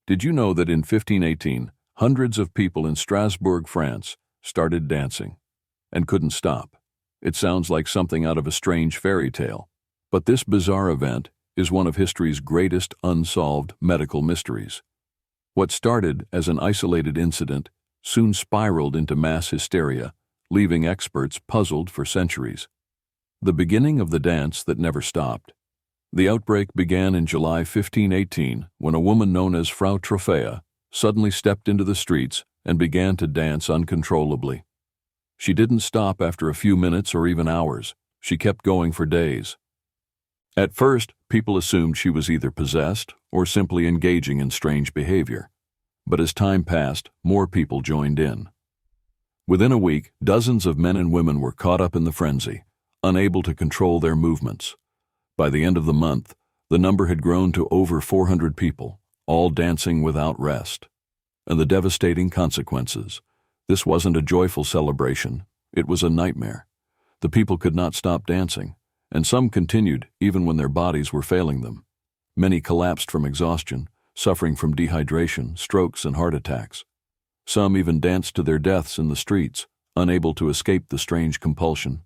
Did you know that in 1518, hundreds of people in Strasbourg, France, started dancing and couldn't stop? It sounds like something out of a strange fairy tale, but this bizarre event is one of history's greatest unsolved medical mysteries. What started as an isolated incident soon spiraled into mass hysteria, leaving experts puzzled for centuries. The beginning of the dance that never stopped. The outbreak began in July 1518 when a woman known as Frau Trophea suddenly stepped into the streets and began to dance uncontrollably. She didn't stop after a few minutes or even hours. She kept going for days. At first, people assumed she was either possessed or simply engaging in strange behavior. But as time passed, more people joined in. Within a week, dozens of men and women were caught up in the frenzy, unable to control their movements. By the end of the month, the number had grown to over 400 people, all dancing without rest. And the devastating consequences. This wasn't a joyful celebration, it was a nightmare. The people could not stop dancing, and some continued even when their bodies were failing them. Many collapsed from exhaustion, suffering from dehydration, strokes, and heart attacks. Some even danced to their deaths in the streets, unable to escape the strange compulsion.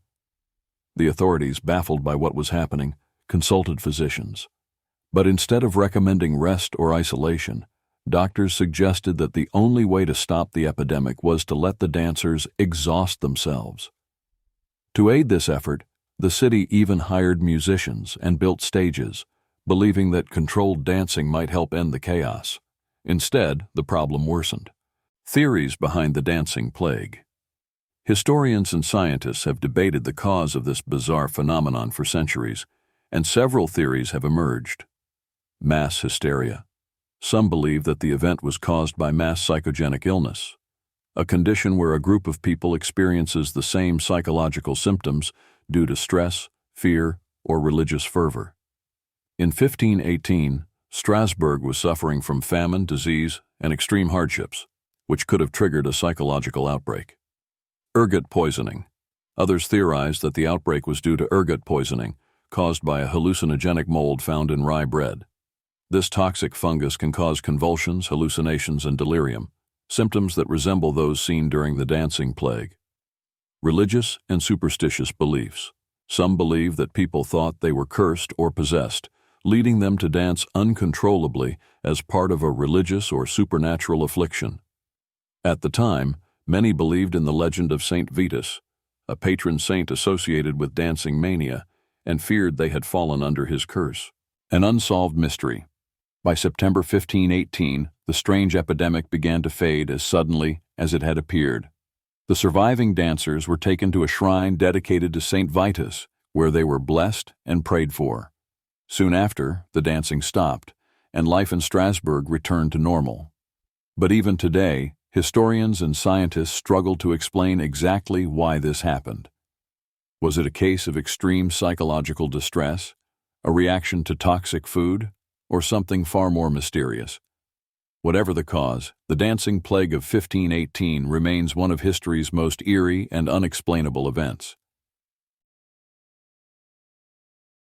The authorities, baffled by what was happening, consulted physicians. But instead of recommending rest or isolation, doctors suggested that the only way to stop the epidemic was to let the dancers exhaust themselves. To aid this effort, the city even hired musicians and built stages, believing that controlled dancing might help end the chaos. Instead, the problem worsened. Theories behind the dancing plague. Historians and scientists have debated the cause of this bizarre phenomenon for centuries, and several theories have emerged. Mass hysteria. Some believe that the event was caused by mass psychogenic illness, a condition where a group of people experiences the same psychological symptoms due to stress, fear, or religious fervor. In 1518, Strasbourg was suffering from famine, disease, and extreme hardships, which could have triggered a psychological outbreak. Ergot poisoning. Others theorized that the outbreak was due to ergot poisoning, caused by a hallucinogenic mold found in rye bread. This toxic fungus can cause convulsions, hallucinations, and delirium, symptoms that resemble those seen during the dancing plague. Religious and superstitious beliefs. Some believe that people thought they were cursed or possessed, leading them to dance uncontrollably as part of a religious or supernatural affliction. At the time, many believed in the legend of Saint Vitus, a patron saint associated with dancing mania, and feared they had fallen under his curse. An unsolved mystery. By September 1518, the strange epidemic began to fade as suddenly as it had appeared. The surviving dancers were taken to a shrine dedicated to Saint Vitus, where they were blessed and prayed for. Soon after, the dancing stopped, and life in Strasbourg returned to normal. But even today, historians and scientists struggle to explain exactly why this happened. Was it a case of extreme psychological distress, a reaction to toxic food, or something far more mysterious? Whatever the cause, the dancing plague of 1518 remains one of history's most eerie and unexplainable events.